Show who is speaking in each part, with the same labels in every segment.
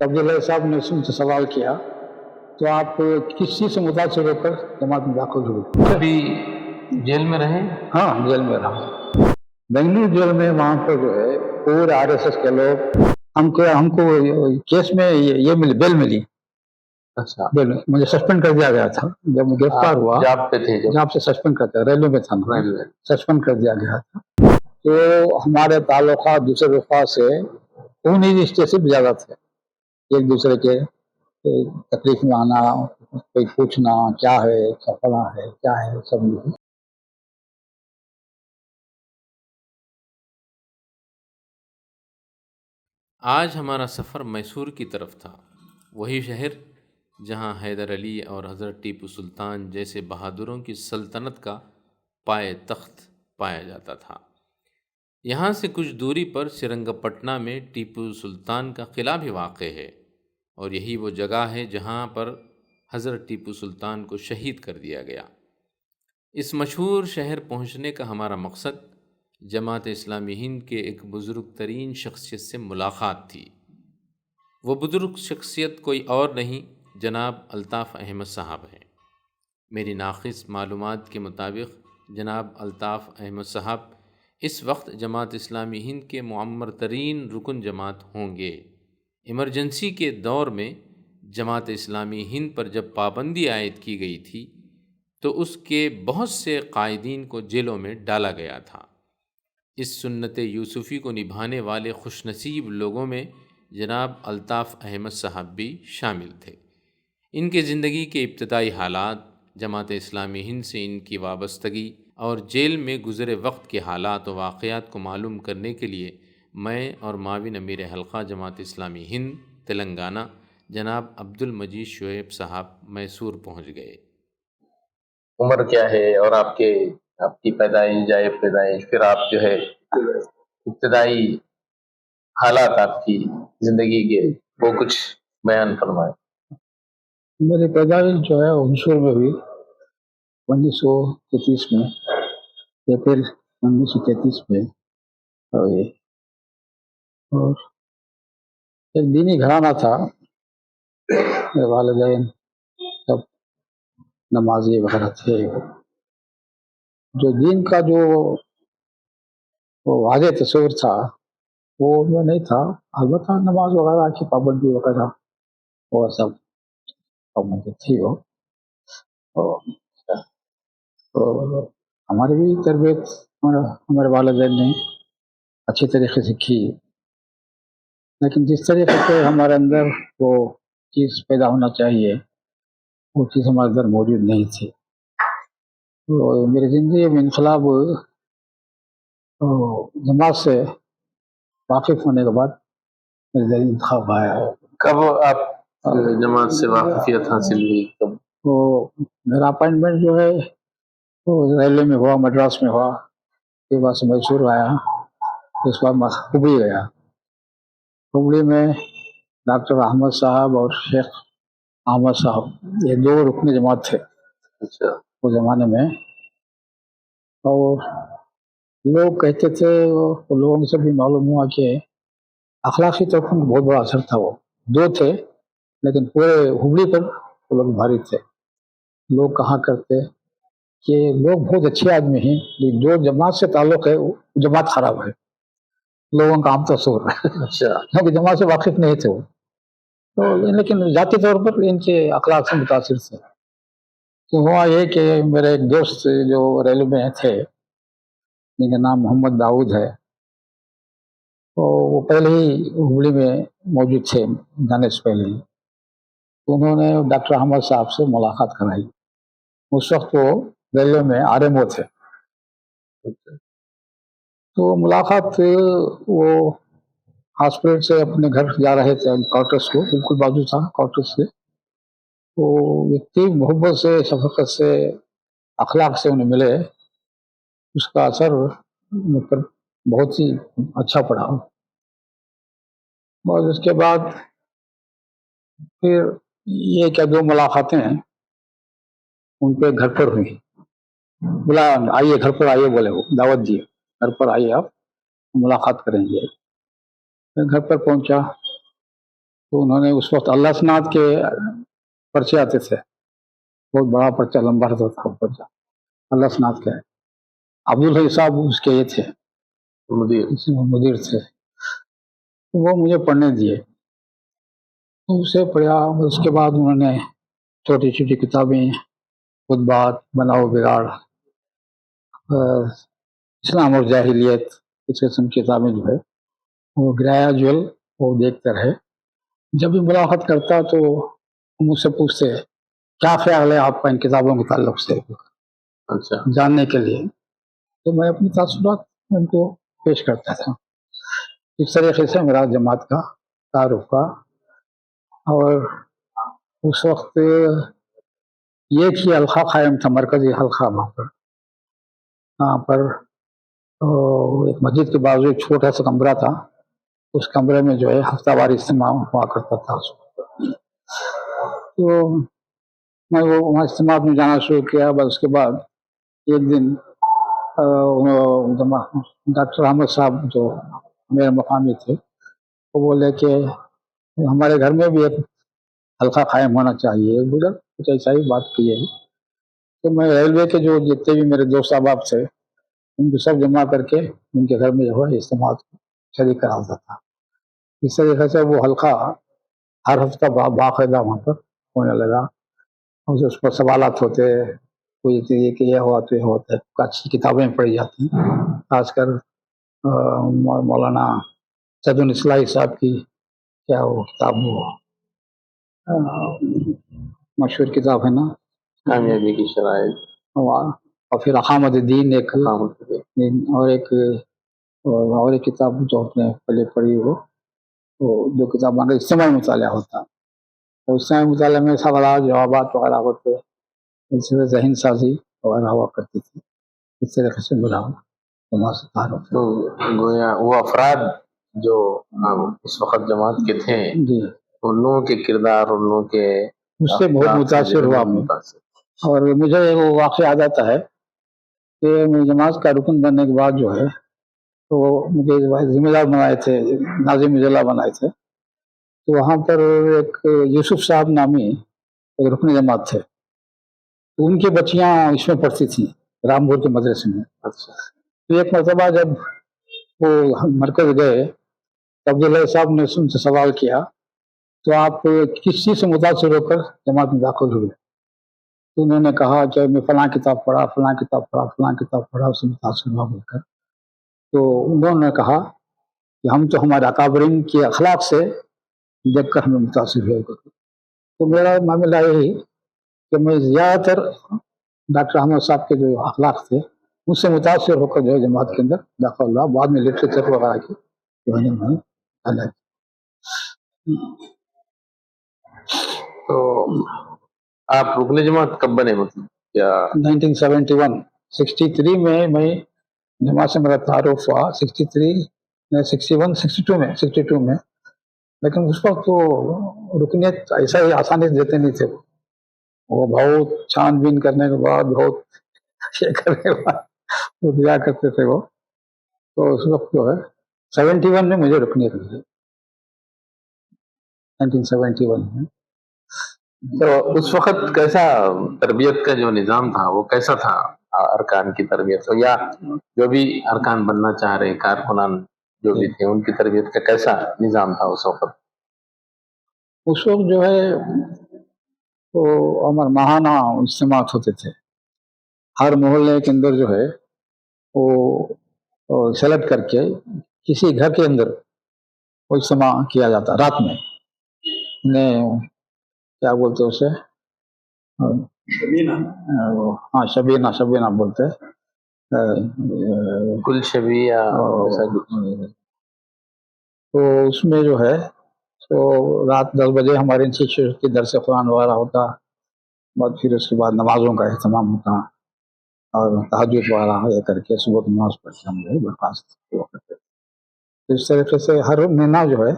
Speaker 1: عبداللہ صاحب نے اس سے سوال کیا تو آپ کس چیز سے متاثر ہو کر جماعت میں داخل ہوئے؟
Speaker 2: کبھی جیل میں رہے؟
Speaker 1: ہاں، جیل میں رہا، بنگلور جیل میں. وہاں پر جو ہے پورے RSS کے لوگ ہم کو کیس میں یہ ملی، بیل ملی.
Speaker 2: اچھا،
Speaker 1: بیل مجھے سسپینڈ کر دیا گیا تھا جب میں گرفتار ہوا.
Speaker 2: جاب پہ تھے؟
Speaker 1: جاب سے سسپینڈ کرتا ریلوے میں تھا نا،
Speaker 2: ریلوے.
Speaker 1: سسپینڈ کر دیا گیا تھا. تو ہمارے تعلقات دوسرے رفقا سے انہی رشتے سے بھی زیادہ تھے. ایک دوسرے کے تکلیف میں آنا، کوئی پوچھنا کیا ہے، کیا فلاں ہے، کیا ہے، سب لوگ.
Speaker 3: آج ہمارا سفر میسور کی طرف تھا، وہی شہر جہاں حیدر علی اور حضرت ٹیپو سلطان جیسے بہادروں کی سلطنت کا پائے تخت پایا جاتا تھا. یہاں سے کچھ دوری پر سرنگا پٹنہ میں ٹیپو سلطان کا قلعہ بھی واقع ہے، اور یہی وہ جگہ ہے جہاں پر حضرت ٹیپو سلطان کو شہید کر دیا گیا. اس مشہور شہر پہنچنے کا ہمارا مقصد جماعت اسلامی ہند کے ایک بزرگ ترین شخصیت سے ملاقات تھی. وہ بزرگ شخصیت کوئی اور نہیں جناب الطاف احمد صاحب ہیں. میری ناقص معلومات کے مطابق جناب الطاف احمد صاحب اس وقت جماعت اسلامی ہند کے معمر ترین رکن جماعت ہوں گے. ایمرجنسی کے دور میں جماعت اسلامی ہند پر جب پابندی عائد کی گئی تھی تو اس کے بہت سے قائدین کو جیلوں میں ڈالا گیا تھا. اس سنت یوسفی کو نبھانے والے خوش نصیب لوگوں میں جناب الطاف احمد صاحب بھی شامل تھے. ان کے زندگی کے ابتدائی حالات، جماعت اسلامی ہند سے ان کی وابستگی اور جیل میں گزرے وقت کے حالات و واقعات کو معلوم کرنے کے لیے میں اور معاون امیر حلقہ جماعت اسلامی ہند تلنگانہ جناب عبد المجید شعیب صاحب میسور پہنچ گئے.
Speaker 2: عمر کیا ہے اور آپ کی پیدائش، جائے پیدائش، پھر آپ جو ہے ابتدائی حالات آپ کی زندگی کے، وہ کچھ بیان فرمائیں.
Speaker 1: میری پیدائش جو ہے ہنسور میں ہوئی 1933 میں، اپریل 1933 میں ہوئی. اور ایک دینی گھرانہ تھا، میرے والدین سب نمازی وغیرہ تھے. جو دین کا جو واضح تصور تھا وہ میں نہیں تھا. البتہ نماز وغیرہ کی پابندی وغیرہ وہ سب پابندی تھی. وہ تو ہماری بھی تربیت ہمارے والدین نے اچھی طریقے سے کی، لیکن جس طریقے سے ہمارے اندر وہ چیز پیدا ہونا چاہیے وہ چیز ہمارے اندر موجود نہیں تھی. تو میری زندگی میں انقلاب جماعت سے واقف ہونے کے بعد میرے ذہن انتخاب آیا.
Speaker 2: کب آپ جماعت سے واقفیت حاصل ہوئی؟ کب؟
Speaker 1: تو میرا اپائنٹمنٹ جو ہے وہ ریلوے میں ہوا، مدراس میں ہوا، پھر بعد سے میسور آیا، اس بعد میں ہبلی گیا. ہبلی میں ڈاکٹر احمد صاحب اور شیخ احمد صاحب یہ دو رکن جماعت تھے
Speaker 2: اچھا.
Speaker 1: اس زمانے میں. اور لوگ کہتے تھے، لوگوں سے بھی معلوم ہوا کہ اخلاقی طور پر بہت بڑا اثر تھا. وہ دو تھے لیکن پورے ہبلی پر وہ لوگ بھاری تھے. لوگ کہاں کرتے کہ لوگ بہت اچھے آدمی ہیں لیکن جو جماعت سے تعلق ہے وہ جماعت خراب ہے، لوگوں کا عام تصور.
Speaker 2: اچھا.
Speaker 1: کیونکہ جماعت سے واقف نہیں تھے وہ تو، لیکن ذاتی طور پر ان کے اخلاق سے متاثر تھے. تو ہوا یہ کہ میرے ایک دوست جو ریلوے میں تھے جن کا نام محمد داؤد ہے، تو وہ پہلے ہی ہبلی میں موجود تھے جانے سے پہلے ہی. انہوں نے ڈاکٹر احمد صاحب سے ملاقات کرائی. اس وقت وہ ریلوے میں RMO تھے. تو ملاقات، وہ ہاسپٹل سے اپنے گھر جا رہے تھے، کوارٹرس کو بالکل بازو تھا کوارٹرس سے. تو اتنی محبت سے، شفقت سے، اخلاق سے انہیں ملے، اس کا اثر مجھ پر بہت ہی اچھا پڑا. اور اس کے بعد پھر یہ کیا دو ملاقاتیں ہیں ان پہ گھر پر ہوئی. بلا آئیے گھر پر آئیے، بولے وہ دعوت دیے گھر پر آئیے، آپ ملاقات کریں گے. میں گھر پر پہنچا تو انہوں نے اس وقت اللہ سناد کے پرچے آتے تھے، بہت بڑا پرچہ لمبا رہتا تھا پرچہ اللہ سناد کا ہے. عبدالحی صاحب اس کے یہ تھے، مدیر تھے. تو وہ مجھے پڑھنے دیے، اسے پڑھا. اس کے بعد انہوں نے چھوٹی چھوٹی کتابیں، خطبات، بناؤ بگاڑ، اسلام اور جاہلیت، اس قسم کی کتابیں جو ہے وہ گریجول وہ دیکھتا رہے. جب بھی ملاقات کرتا تو مجھ سے پوچھتے کیا خیال ہے آپ کا ان کتابوں کے تعلق سے،
Speaker 2: اچھا.
Speaker 1: جاننے کے لیے. تو میں اپنی تاثرات ان کو پیش کرتا تھا. اس طریقے سے میرا جماعت کا تعارف کا. اور اس وقت ایک ہی حلقہ قائم تھا، مرکزی حلقہ وہاں پر ایک مسجد کے بازو ایک چھوٹا سا کمرہ تھا. اس کمرے میں جو ہے ہفتہ وار اجتماع ہوا کرتا تھا. تو میں وہ وہاں اجتماع میں جانا شروع کیا. بس اس کے بعد ایک دن ڈاکٹر احمد صاحب جو میرے مقامی تھے وہ بولے کہ ہمارے گھر میں بھی ایک حلقہ قائم ہونا چاہیے. بولے کچھ ایسا ہی بات کی ہے. تو میں ریلوے کے جو جتنے بھی میرے دوست احباب تھے ان کو سب جمع کر کے ان کے گھر میں جو ہے اجتماع شریک کراتا تھا. اس طریقے سے وہ حلقہ ہر ہفتہ باقاعدہ وہاں پر ہونے لگا. اس پر سوالات ہوتے، کوئی کہ یہ ہوا تو یہ ہوتا ہے. اچھی کتابیں پڑھی جاتی ہیں، خاص کر مولانا سعد الاصلاحی صاحب کی کیا وہ کتاب، وہ مشہور کتاب ہے نا،
Speaker 2: کامیابی کی شرائط.
Speaker 1: اور پھر اقامت الدین ایک، اور ایک کتاب جو اپنے پہلے پڑھی وہ جو کتاب اجتماعی مطالعہ ہوتا. تو اجتماعی مطالعہ میں سوالات جوابات وغیرہ ہوتے، اس سے ذہن سازی وغیرہ ہوا کرتی تھی. اس طریقے سے بلا سے تعارف.
Speaker 2: تو گویا وہ افراد جو اس وقت جماعت کے تھے
Speaker 1: جی،
Speaker 2: ان لوگوں کے کردار، ان لوگوں کے
Speaker 1: اس سے بہت متاثر ہوا میں. اور مجھے وہ واقعہ یاد آتا ہے کہ میں جماعت کا رکن بننے کے بعد جو ہے تو مجھے ذمہ دار بنائے تھے، ناظم اضلاع بنائے تھے. تو وہاں پر ایک یوسف صاحب نامی ایک رکن جماعت تھے. تو ان کی بچیاں اس میں پڑھتی تھیں رامپور کے مدرسے میں.
Speaker 2: اچھا.
Speaker 1: تو ایک مرتبہ جب وہ مرکز گئے تو عبداللہ صاحب نے ان سے سوال کیا تو آپ کس چیز سے متاثر ہو کر جماعت میں داخل ہوئے؟ تو انہوں نے کہا کہ میں فلاں کتاب پڑھا، فلاں کتاب پڑھا، فلاں کتاب پڑھا، اس سے متاثر ہوا بول کر. تو انہوں نے کہا کہ ہم تو ہمارے اکابرین کے اخلاق سے دیکھ کر ہمیں متاثر ہوئے. تو میرا معاملہ یہی کہ میں زیادہ تر ڈاکٹر احمد صاحب کے جو اخلاق تھے اس سے متاثر ہو کر جو ہے جماعت کے اندر داخل ہوا. بعد میں لٹریچر وغیرہ کی جو ہے میں نے.
Speaker 2: تو آپ رکن جماعت کب بنے؟ مطلب کیا
Speaker 1: 1971 63 میں جماعت سے میرا تعارف ہوا. 63 61 62 میں. لیکن اس وقت تو رکنیت ایسا ہی آسانی سے دیتے نہیں تھے. وہ بہت چھان بین کرنے کے بعد، بہت یہ کرنے کے بعد وہ دیا کرتے تھے وہ. تو اس وقت جو ہے 71 میں مجھے رکنیت ملی، 1971 میں.
Speaker 2: تو اس وقت کیسا تربیت کا جو نظام تھا وہ کیسا تھا؟ ارکان کی تربیت یا جو بھی ارکان بننا چاہ رہے کارکنان جو بھی تھے ان کی تربیت کا کیسا نظام تھا اس وقت؟
Speaker 1: اس وقت جو ہے تو ہمارے ماہانہ اجتماعات ہوتے تھے. ہر محلے کے اندر جو ہے وہ سلیکٹ کر کے کسی گھر کے اندر وہ اجتماع کیا جاتا رات میں. کیا بولتے اسے؟ ہاں شبینہ بولتے.
Speaker 2: کل شبیہ.
Speaker 1: تو اس میں جو ہے تو رات 10 بجے ہمارے انسٹیٹیوٹ کی درس قرآن وغیرہ ہوتا. بعد پھر اس کے بعد نمازوں کا اہتمام ہوتا اور تہجد وغیرہ یہ کر کے صبح کی نماز پڑھ کے ہم جو ہے برخاست ہوا کرتے تھے. اس طریقے سے ہر مہینہ جو ہے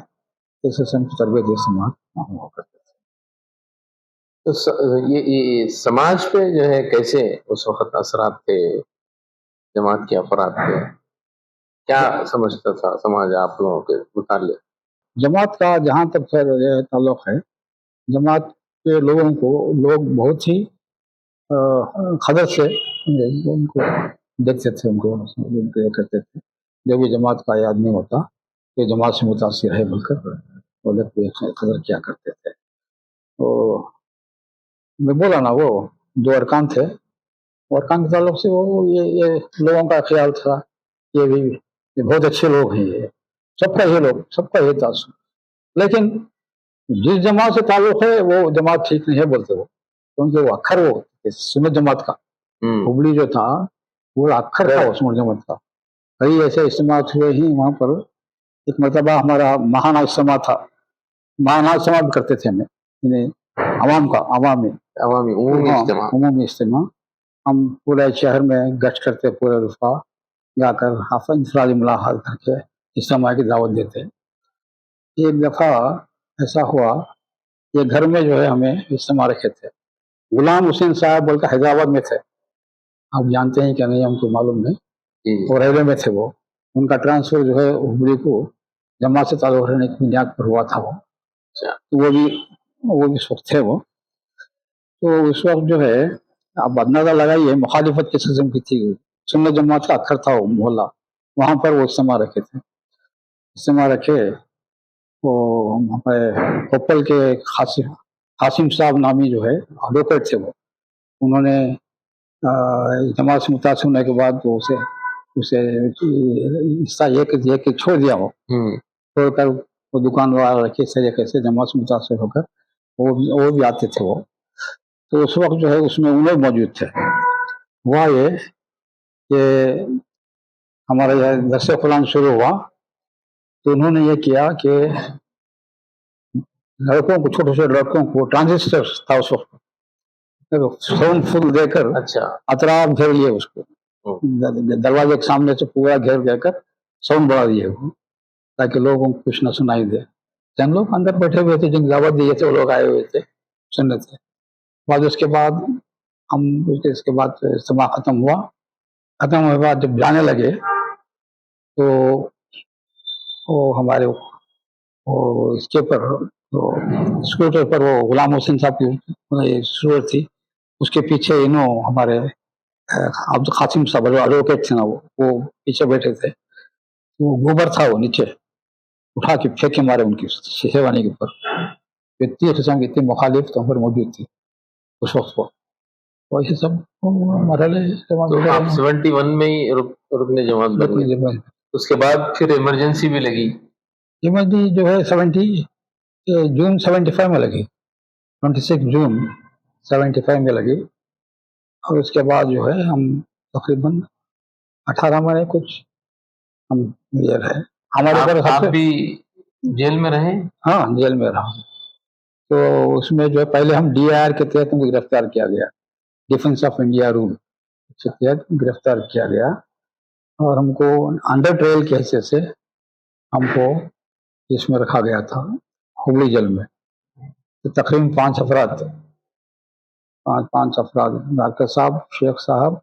Speaker 1: اس قسم کی تربیت استعمال ہوا کرتے تھے.
Speaker 2: تو یہ سماج پہ جو ہے کیسے اس وقت اثرات تھے جماعت کے افراد پہ؟ کیا سمجھتا تھا سماج آپ لوگوں کے متعلق؟
Speaker 1: जमात का जहाँ तक खैर ये ताल्लुक है, जमात के लोगों को लोग बहुत ही खदर से उनको देखते थे, उनको ये करते थे, जो भी जमात का ये आदमी होता ये जमात से मुतासिर है बोलकर वो लोग कदर किया करते थे। तो मैं बोला ना, वो दो अरकान थे, अरकान के ताल्लुक से वो ये लोगों का ख्याल था, ये बहुत अच्छे लोग हैं, ये सबका ये तासुब। लेकिन जिस जमात से ताल्लुक है वो जमात ठीक नहीं है बोलते वो, क्योंकि वो अक्खर वो सुन्नत जमात का हुबली जो था वो अक्खर था वो सुन्नत जमात का। कई ऐसे इज्तिमा हुए ही वहाँ पर। एक मरतबा हमारा महाना इज्तिमा था, महाना इज्तिमा भी करते थे हमें अवामी इज्तिमा। हम पूरे शहर में गश्त करते, पूरे रुफा जाकर हाफिज इंफरादी मुलाकात करके इज्तिमा की दावत देते। एक दफ़ा ऐसा हुआ, ये घर में जो है हमें इज्तिमा रखे थे, गुलाम हुसैन साहब बोल कर हैदराबाद में थे, आप जानते हैं क्या नहीं हमको मालूम नहीं, और रेलवे में थे वो। उनका ट्रांसफर जो है हुबली को जमात से ताल्लुक रहने की बुनियाद पर हुआ था वो। तो वो भी इस वक्त थे वो। तो उस वक्त जो है आप अंदाजा लगाइए मुखालिफत किस किस्म की थी। सुन्नत जमात का अक्खर था वो मोहल्ला, वहाँ पर वो इज्तिमा रखे थे। इज्तिमा रखे वो हमारे कोप्पल के हासिम साहब नामी जो है एडवोकेट थे वो। उन्होंने जमात से मुतासिर होने के बाद वो उसे हिस्सा एक छोड़ दिया वो, छोड़कर वो दुकान वगैरह रखे इस तरीके से जमात से मुतासिर होकर वो भी आते थे वो। तो उस वक्त जो है उसमें उन्हें मौजूद थे। हुआ ये कि हमारा यह दरस कुरान शुरू हुआ तो उन्होंने ये किया कि लड़कों को, छोटे छोटे लड़कों को, ट्रांजिस्टर था उस वक्त, साउंड फुल देकर अतराफ घेर लिए उसको, दरवाजे के सामने से पूरा घेर कर साउंड बढ़ा दिए वो, ताकि लोगों को कुछ न सुनाई दे। चंद लोग अंदर बैठे हुए थे, जिन दावत दिए थे वो लोग आए हुए थे, सुन रहे थे। बाद इसके बाद इज्तिमा खत्म हुआ। खत्म हुए बाद जब जाने लगे तो वो हमारे वो इसके पर स्कूटर पर वो गुलाम हुसैन साहब की सूरत थी, उसके पीछे हमारे अब्दुल कासिम साहब एडवोकेट थे ना, वो पीछे बैठे थे। वो गोबर था, वो नीचे उठा के फेंके मारे उनकी शेरवानी के ऊपर। इतनी किस्म की इतनी मुखालिफ तो पर मौजूद थी उस वक्त को। और ये सब मरहले
Speaker 2: तो आप 71 में ही रुकने जमात बन गए। उसके बाद फिर इमरजेंसी भी लगी।
Speaker 1: इमरजेंसी जो है जून 75 में लगी, 26 जून 75 में लगी। और उसके बाद जो है हम तकरीबन 18 महीने कुछ हम ये रहे। हमारे
Speaker 2: आप भी जेल में रहे?
Speaker 1: हाँ, जेल में रहा। तो उसमें जो है पहले हम DIR के तहत हमको गिरफ्तार किया गया, डिफेंस ऑफ इंडिया रूल के तहत गिरफ्तार किया गया, और हमको अंडर ट्रायल के हैसियत से हमको इसमें रखा गया था हुबली जेल में। तो तकरीबन 5 अफराद, पाँच अफराद, डॉक्टर साहब, शेख साहब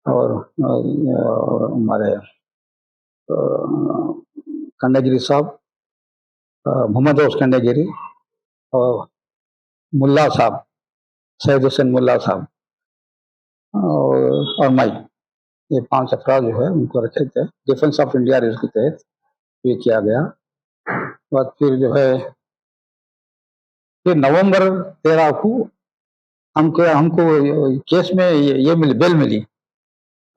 Speaker 1: और हमारे कंडेगिरी साहब, मोहम्मद रोज कंडेगिरी, और मुल्ला साहब, सैयद हुसैन मुल्ला साहब, और मैं, ये 5 अफराद जो है उनको रखे थे डिफेंस ऑफ इंडिया रूल के तहत। ये किया गया। बाद फिर जो है फिर नवंबर 13 को हमको केस में ये मिली, बेल मिली।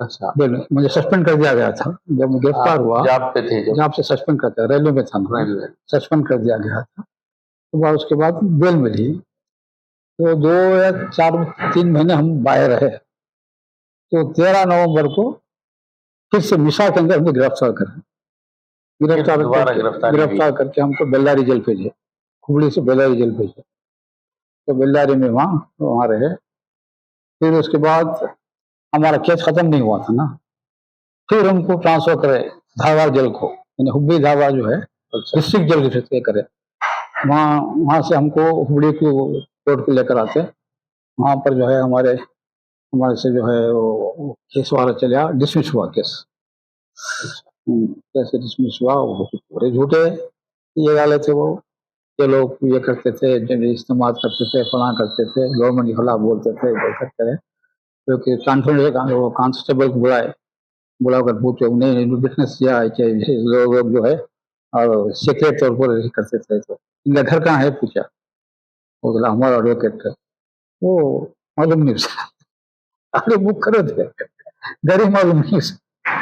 Speaker 2: अच्छा,
Speaker 1: बेल, मुझे सस्पेंड कर दिया गया था जब मैं गिरफ्तार हुआ।
Speaker 2: जाप पे थे?
Speaker 1: जाप से सस्पेंड कर दिया, रेलवे में था, सस्पेंड कर दिया गया था। तो बाद उसके बाद बेल मिली। तो 2 या 3 महीने हम बाहर रहे। तो 13 नवंबर को फिर से मिसा के अंदर हमें गिरफ्तार करके हमको बेल्लारी जेल भेजे, हुबली से बेल्लारी जेल भेजे। तो बेल्लारी में वहाँ रहे। फिर उसके बाद हमारा केस खत्म नहीं हुआ था ना, फिर हमको ट्रांसफर करे धारवाड़ जेल को, यानी हुबली धारवाड़ जो है डिस्ट्रिक्ट जेल के करे। वहाँ से हमको हुबली को कोर्ट को लेकर आते। वहाँ पर जो है हमारे से जो है वो केस वाला चला, डिसमिस हुआ केस। कैसे डिसमिस हुआ, वो पूरे झूठे ये वाले थे वो, ये लोग ये करते थे, इस्तेमाल करते थे, फलां करते थे, गवर्नमेंट के खिलाफ बोलते थे, बोलकर करे, क्योंकि कांस्टेबल को बुलाकर पूछे, उन्हें विटनेस किया है कि लोग जो है और सीक्रेट तौर पर ही करते थे। तो इनका घर कहाँ है पूछा, वो बोला हमारा एडवोकेट है। वो मालूम नहीं उसका, आगे बुक करो थे, घर ही मालूम नहीं उसका।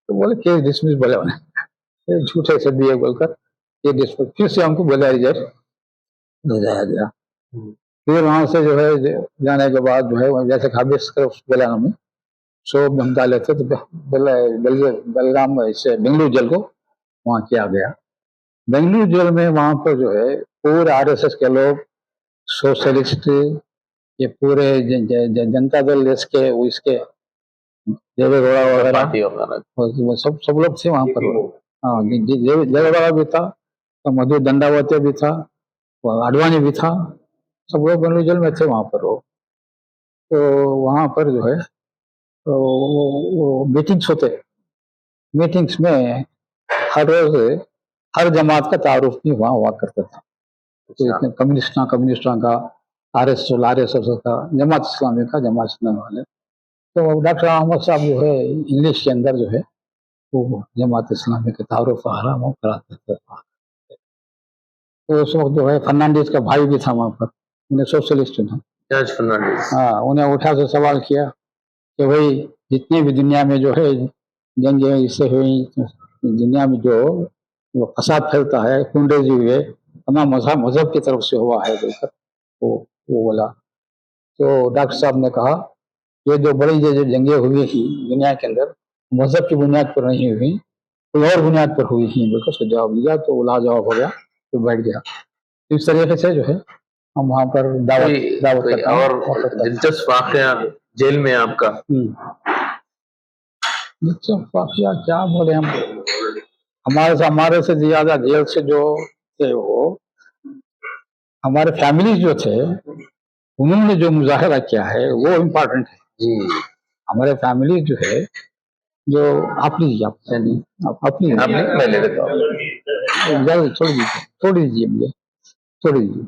Speaker 1: तो बोले केस डिसमिस, बोले उन्हें झूठे से दिए बोलकर ये डिसमिस, फिर से हमको बुलाया जाए, ले जाया गया। फिर वहां से जो है जाने के बाद जो है जैसे खाबिस बोला हमें सो हम डाले थे, तो बलराम से बेंगलुरु जेल को वहाँ किया गया। बेंगलुरु जेल में वहां पर जो है पूरे RSS के लोग, सोशलिस्ट, ये पूरे जनता दल देश के, इसके देवेगौड़ा वगैरह,
Speaker 2: पार्टी वगैरह,
Speaker 1: वो सब लोग थे वहां पर। हाँ, देवेगौड़ा भी था, तो मधु दंडावती भी था, आडवाणी भी था, सब लोग बेंगलुरु जेल में थे वहां पर। वो तो वहां पर जो है तो वो मीटिंग्स होते, मीटिंग्स में हर रोज हर जमात का तारुफ भी वहाँ हुआ करता था। तो इसमें कम्युनिस्टों का, RSS का, जमात इस्लामी का, जमात इस्लामी वाले। तो डॉक्टर अहमद साहब जो है इंग्लिश के अंदर जो है वो जमात इस्लामी के तारुफ वगैरह वो कराते थे। तो उस वक्त जो है फर्नांडिस का भाई भी था वहाँ पर, उन्हें सोशलिस्ट था।
Speaker 2: जॉर्ज फर्नांडिस।
Speaker 1: हाँ, उन्हें उठा से सवाल किया कि भाई जितनी भी दुनिया में जो है जंगें इससे हुई, दुनिया में जो फसाद फैलता है, कुंडेजी हुए, तमाम मजहब की तरफ से हुआ है बोलकर वो बोला। तो डॉक्टर साहब ने कहा ये जो बड़ी जो जंगें हुई थी दुनिया के अंदर, मजहब की बुनियाद पर नहीं हुई, कोई और बुनियाद पर हुई थी बोलकर उसका जवाब दिया। तो वो लाजवाब हो गया, तो बैठ गया। इस तरीके से जो है हम वहाँ पर दावत
Speaker 2: कोई
Speaker 1: करते हैं।
Speaker 2: और दिलचस्प वाकया जेल में आपका?
Speaker 1: दिलचस्प वाकया क्या बोले हम, हमारे से ज्यादा जेल से जो थे वो हमारे फैमिली जो थे, उन्होंने जो मुजाहरा किया है वो इम्पोर्टेंट है
Speaker 2: जी।
Speaker 1: हमारे फैमिली जो है, जो आप लीजिए, अपनी
Speaker 2: मैं ले लेता हूँ।
Speaker 1: जल्दी छोड़ दीजिए मुझे, छोड़ दीजिए।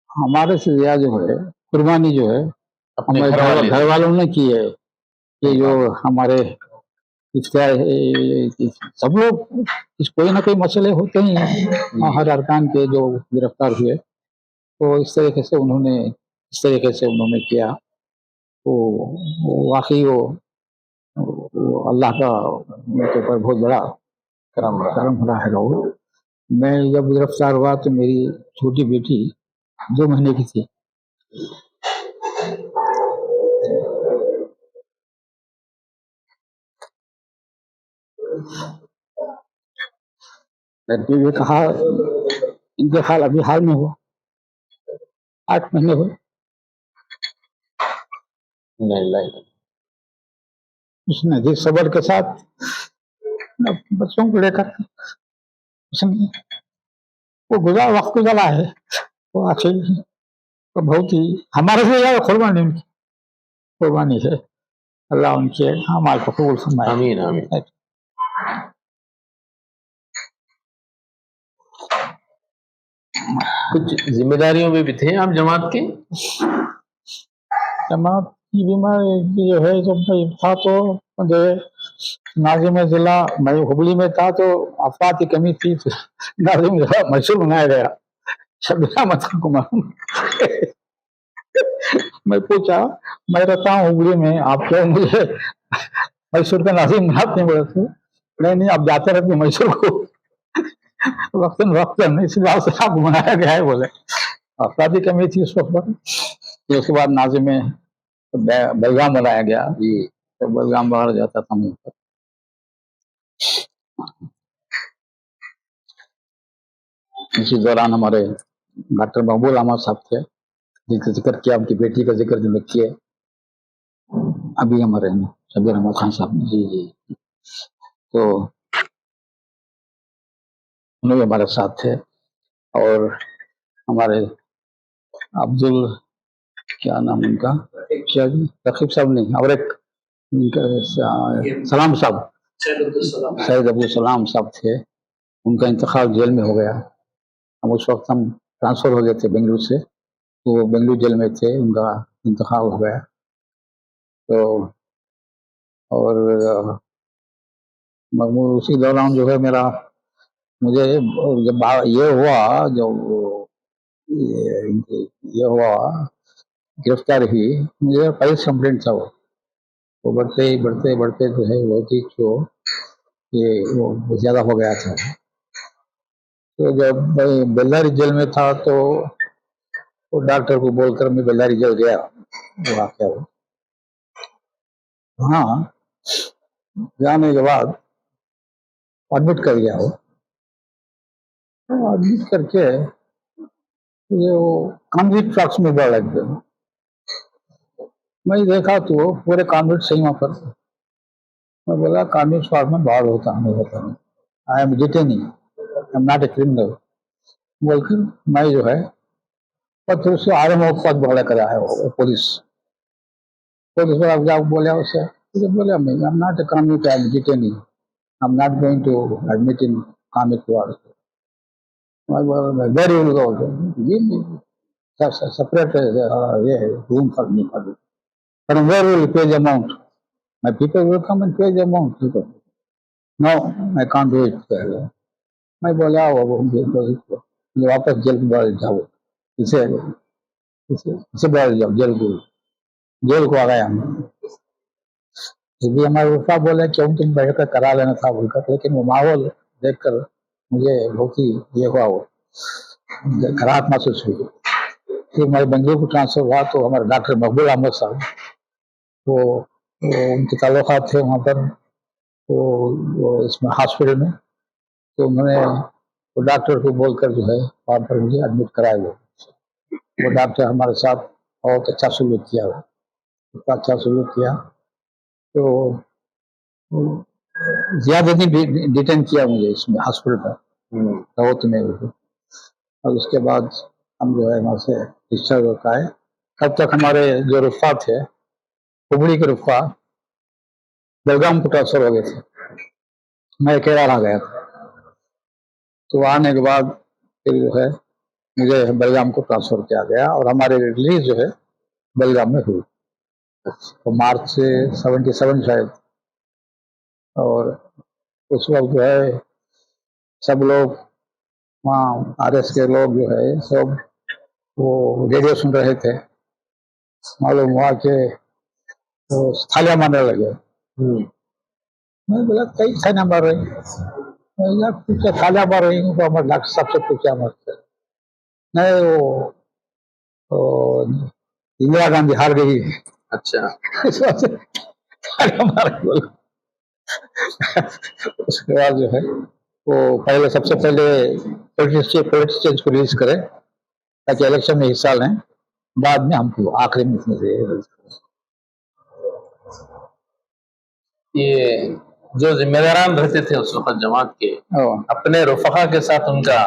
Speaker 1: हमारे से ज्यादा जो है कुर्बानी जो है
Speaker 2: अपने
Speaker 1: हमारे घर वालों ने की है। ये जो हमारे सब लोग कोई ना कोई मसले होते ही हैं, हर अरकान के जो गिरफ्तार हुए, तो इस तरीके से उन्होंने किया। तो वाकई वो अल्लाह का उनके ऊपर बहुत बड़ा करम रहा है। वो मैं जब गिरफ्तार हुआ तो मेरी छोटी बेटी 2 महीने की थी। ये कहा इंतकाल अभी हाल में हुआ, 8 महीने हुए।
Speaker 2: नहीं,
Speaker 1: उसने जिस सबर के साथ बच्चों को लेकर उसने वो वक्त गुजारा है, वो आखिर तो बहुत ही हमारे से ज्यादा कुर्बानी है। अल्लाह उनके हमारे को कबूल फरमाए।
Speaker 2: आमीन आमीन। कुछ जिम्मेदारियों में भी थे आप जमात की?
Speaker 1: जमात की बीमारी जो है, जब था तो नाजिम जिला मैं हुबली में था, तो अफराद की कमी थी, तो नाजिम जिला मैसूर बनाया गया। शबीरा मतलब को मालूम मैं पूछा, मैं रहता हूँ हुबली में, आप क्यों मुझे मैसूर का नाजिम बनाते हैं? बोले थे नहीं, आप जाते रहते मैसूर को वक्तन इस बात से आपको बनाया गया है। बोले अफराधी कमी थी उस वक्त पर। फिर उसके बाद नाजिम में बेलगाम बनाया गया, तो बेलगाम बाहर जाता था मैं। इसी दौरान हमारे डॉक्टर महबूब अहमद साहब थे, जिनका जिक्र किया, उनकी बेटी का जिक्र जो किए अभी हमारे शबीर अहमद खान साहब ने। जी। तो उन्होंने हमारे साथ थे, और हमारे अब्दुल क्या नाम उनका, क्या जी, रकीब साहब नहीं, और एक उनका सलाम साहब, सैयद अब्दुल सलाम साहब थे, उनका इंतकाल जेल में हो गया। हम उस वक्त हम ट्रांसफर हो गए थे बेंगलुरु से, तो वो बेंगलुरु जेल में थे, उनका इंतकाल हो गया। तो और उसी दौरान जो है मेरा, मुझे जब ये हुआ, जब ये हुआ गिरफ्तार हुई, मुझे पुलिस कंप्लेंट था वो बढ़ते ही बढ़ते बढ़ते जो है वो चीज जो ये वो ज्यादा हो गया था। तो जब मैं बेल्लारी जेल में था तो वो डॉक्टर को बोलकर मैं बेल्लारी जेल गया, वो वाकया हुआ। हाँ, जाने के बाद एडमिट कर गया वो, एडमिट करके ये वो कॉन्विक्ट ट्रक्स में बढ़ लग गया। मैं देखा तो पूरे कॉन्विक्ट सही वहाँ पर। मैं बोला कॉन्विक्ट ट्रक में बाहर होता हमें होता नहीं, आई am detaining, I am not a criminal बोलकर मैं जो है, और फिर उससे आर एम ओ पद बड़ा करा है वो पुलिस वाला जब बोला उससे, मुझे बोला मैं I am not a convict, I am detaining, I am not going to admit in convict ward. Very will go, give me separate room for me. From where will you pay the amount? My people will come and pay the amount. No, I can't do it. मैं बोला मुझे वापस jail में डाल जाओ, इसे इसे इसे डाल जाओ जेल को आ गया हम। इसलिए हमारे उस्ताद बोले क्यों तुम बैठ कर करा लेना था बोलकर, लेकिन वो माहौल देखकर मुझे बहुत ही ये हुआ, वो खराब महसूस हुई। फिर हमारे बेंगलुरु को ट्रांसफर हुआ तो हमारे डॉक्टर मकबूल अहमद साहब, वो उनके ताल्लुकात थे वहाँ पर, वो इसमें हॉस्पिटल में, तो उन्होंने वो डॉक्टर को बोलकर जो है वहाँ पर मुझे एडमिट कराया। वो डॉक्टर हमारे साथ बहुत अच्छा सलूक किया, बहुत अच्छा सलूक किया। तो ज्यादा दिन डिटेन किया मुझे इसमें हॉस्पिटल पर, दावत में। और उसके बाद हम जो है वहाँ से डिस्चार्ज होता है। तब तक हमारे जो रुफा थे, हुबली के रुफा बेलगाम को ट्रांसफर हो गए थे, मैं केरल आ गया था। तो आने के बाद फिर जो है मुझे बेलगाम को ट्रांसफर किया गया और हमारी रिलीज जो है बेलगाम में हुई, तो मार्च से 77 शायद। और उस वक्त जो है सब लोग वहाँ RS के लोग जो है सब वो रेडियो सुन रहे थे, मालूम हुआ कि वो थालियां मारने लगे। मैं बोला कई थालियां मार रही, पूछा थालियां मार रही हूँ, तो हमारे डॉक्टर साहब से पूछा मत, नहीं वो इंदिरा गांधी हार गई।
Speaker 2: अच्छा,
Speaker 1: इस वजह से थालियां मार रही बोला। उसके बाद जो है वो पहले सबसे पहले पॉलिटिशियंस को रिलीज करे ताकि इलेक्शन में हिस्सा लें, बाद में हमको आखिरी में इसमें से
Speaker 2: ये जो जिम्मेदारान रहते थे उस वक्त जमात के, अपने रफका के साथ उनका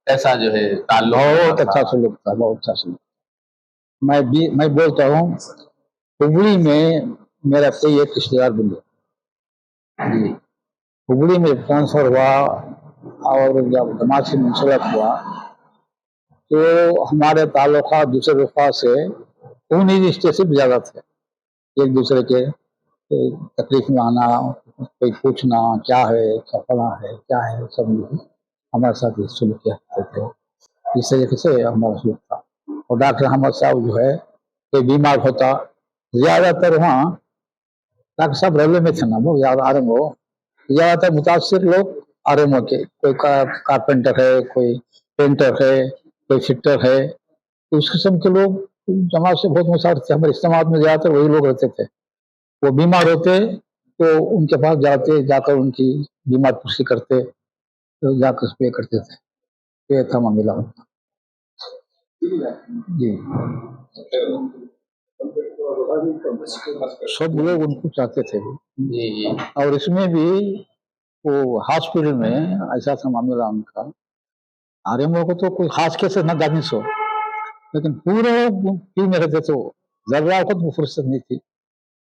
Speaker 2: ऐसा जो है ताल्लुक
Speaker 1: बहुत अच्छा सलूक था, बहुत अच्छा सलूक। मैं बोलता हूँ हुबली में मेरा कोई एक रिश्तेदार बन गया, हुबली में ट्रांसफर हुआ और जब जमात से मुंसलिक हुआ तो हमारे ताल्लुका दूसरे रुफा से उन्हीं रिश्ते से भी ज्यादा थे। एक दूसरे के तकलीफ में आना, कोई पूछना क्या है, क्या फला है, क्या है, सब हमारे साथ ये सलूक किया करते थे। इस तरीके से हमारा सलूक था। और डॉक्टर अहमद साहब जो है कोई बीमार होता, ज्यादातर वहाँ डॉक्टर साहब रेलवे में थे ना, वो RMO, ज्यादातर मुतासिर लोग RMO के, कोई कारपेंटर है, कोई पेंटर है, कोई फिटर है, तो उस किस्म के लोग जमात से बहुत मुतासिर थे। हमारे इस्तेमाल में ज्यादातर वही लोग रहते थे। वो बीमार होते तो उनके पास जाकर उनकी बीमार पुष्टि करते, तो जाकर पे करते थे। ये था मामला उनका जी। सब लोग उनको चाहते थे
Speaker 2: जी।
Speaker 1: और इसमें भी वो हॉस्पिटल में ऐसा था मामला उनका, RMO को तो कोई खास केस न दानिश हो, लेकिन पूरे टीम में रहते थे, जर्रा वक्त वो फुर्सत नहीं थी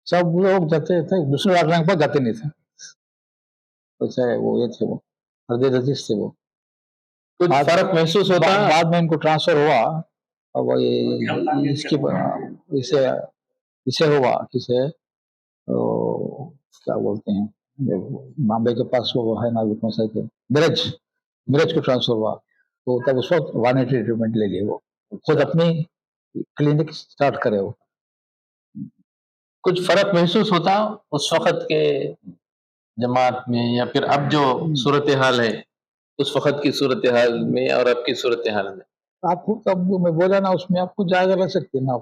Speaker 1: सब लोग जाते थे, दूसरे डॉक्टर के पास जाते नहीं थे, वैसे वो ये थे, वो हृदय रजिश थे वो।
Speaker 2: कुछ
Speaker 1: बाद
Speaker 2: फर्क महसूस होता?
Speaker 1: बाद में इनको ट्रांसफर हुआ, और वो ये इसकी इसे इसे हुआ, किसे क्या बोलते हैं, बॉम्बे के पास वो है ना, कौन सा के ब्रज, ब्रज को ट्रांसफर हुआ, तो तब उस वक्त वानिटी ट्रीटमेंट ले लिए, वो खुद अपनी क्लिनिक स्टार्ट करे वो।
Speaker 2: कुछ फर्क महसूस होता उस वक्त के जमात में, या फिर अब जो सूरत हाल है उस वक्त की सूरत हाल में और अब की सूरत हाल में?
Speaker 1: आपको तब जो मैं बोला ना, उसमें आपको जायजा लग सकती है ना,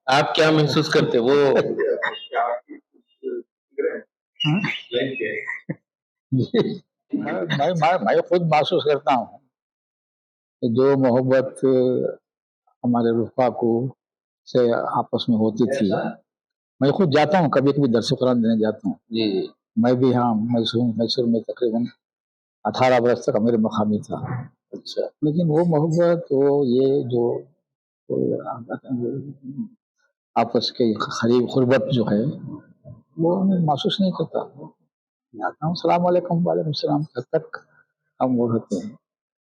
Speaker 2: आप क्या महसूस करते वो?
Speaker 1: मैं खुद महसूस करता हूँ कि जो मोहब्बत हमारे रुफा को से आपस में होती थी, मैं खुद जाता हूँ, कभी कभी दरस कुरान देने जाता हूँ।
Speaker 2: जी जी।
Speaker 1: मैं भी, हाँ, मैसूर में तकरीबन 18 बरस तक अमीर मकामी था।
Speaker 2: अच्छा।
Speaker 1: लेकिन वो मोहब्बत, वो ये जो आपस के करीब गुर्बत जो है, वो मैं महसूस नहीं करता। आता हूँ, सलाम वालेकुम, वालेकुम सलाम तक हम वो होते हैं,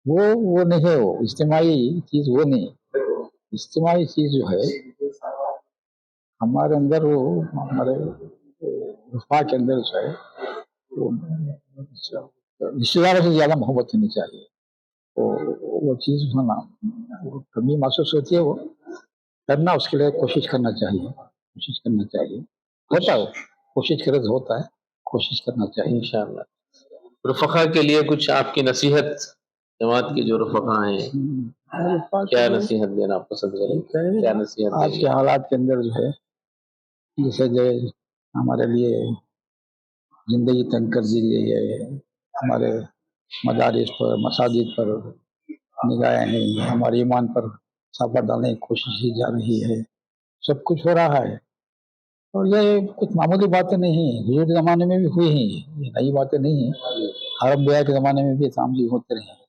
Speaker 1: वो नहीं है, वो इज्तिमाई चीज वो नहीं। इज्तिमाई चीज जो है हमारे अंदर, वो हमारे वफा के अंदर जो है, वो रिश्तेदारों से ज्यादा मोहब्बत होनी चाहिए। वो चीज होना, वो कमी महसूस होती है, वो करना, उसके लिए कोशिश करना चाहिए, कोशिश करना चाहिए। होता है, कोशिश करे तो होता है, कोशिश करना चाहिए
Speaker 2: इंशाअल्लाह। रफ़क़ा के लिए कुछ आपकी नसीहत, जमात के जो रफ़क़ा हैं, क्या नसीहत देना आप पसंद करेंगे? क्या नसीहत
Speaker 1: आज के हालात के अंदर जो है, जैसे जो हमारे लिए जिंदगी तंग कर दी गई है, हमारे मदारिस पर, मसाजिद पर निगाहें हैं, हमारे ईमान पर छापा डालने की कोशिश की जा रही है, सब कुछ हो रहा है। और ये कुछ मामूली बातें नहीं है, हुजूर के ज़माने में भी हुई हैं, ये नई बातें नहीं है। अरब बिया के ज़माने में भी काम चीज होते रहे।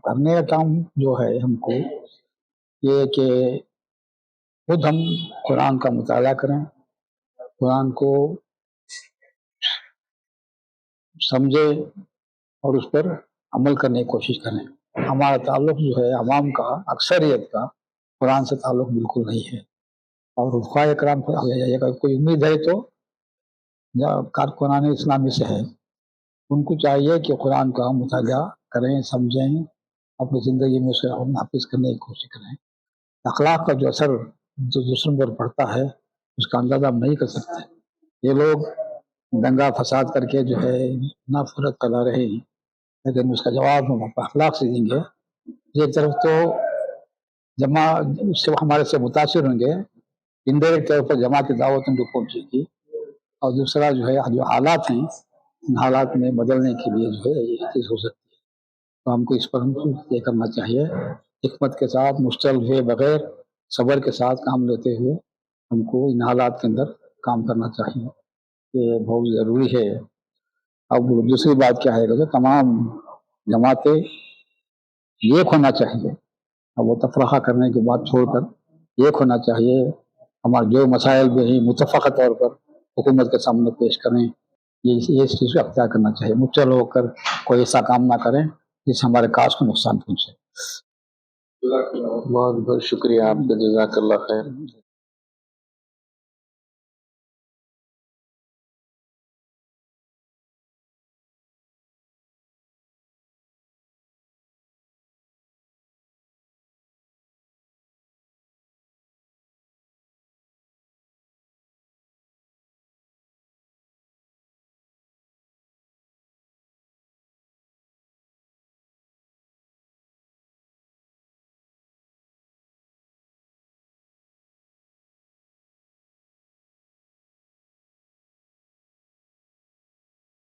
Speaker 1: करने का काम जो है हमको, ये कि खुद हम कुरान का मुताला करें, कुरान को समझे और उस पर अमल करने की कोशिश करें। हमारा ताल्लुक जो है अवाम का, अक्सरियत का, कुरान से ताल्लुक बिल्कुल नहीं है। और रुफ़ा इकराम को अगर कोई उम्मीद है तो कारकुनान इस्लामी से है, उनको चाहिए कि कुरान का मुताला करें, समझें, अपनी ज़िंदगी में उसे नाफिज करने की कोशिश करें। अखलाक का जो असर जो दूसरों पर पड़ता है, उसका अंदाजा हम नहीं कर सकते। ये लोग दंगा फसाद करके जो है नफरत करा रहे हैं, लेकिन उसका जवाब हम अखलाक से देंगे। एक तरफ तो जमा उससे हमारे से मुतासिर होंगे, इनडायरेक्ट तौर पर जमा की दावत उनको पहुंचेगी, और दूसरा जो है जो हालात हैं, इन हालात में बदलने के लिए जो है ये चीज़ हो सकती है। तो हमको इस पर हमको ये करना चाहिए, हिकमत के साथ, मुश्तल हुए बगैर, सब्र के साथ काम लेते हुए हमको इन हालात के अंदर काम करना चाहिए, ये बहुत ज़रूरी है। अब दूसरी बात क्या है कि तमाम जमातें एक होना चाहिए। अब वो तफरक़ा करने की बात छोड़कर एक होना चाहिए। हमारे जो मसाइल भी हैं मुतफ़क़ा तौर पर हुकूमत के सामने पेश करें, ये इस चीज़ को अख्तियार करना चाहिए। मुबतला होकर कोई ऐसा काम ना करें जिससे हमारे काज को नुकसान पहुँचे।
Speaker 2: बहुत बहुत शुक्रिया आपका, जज़ाकल्लाह खैर।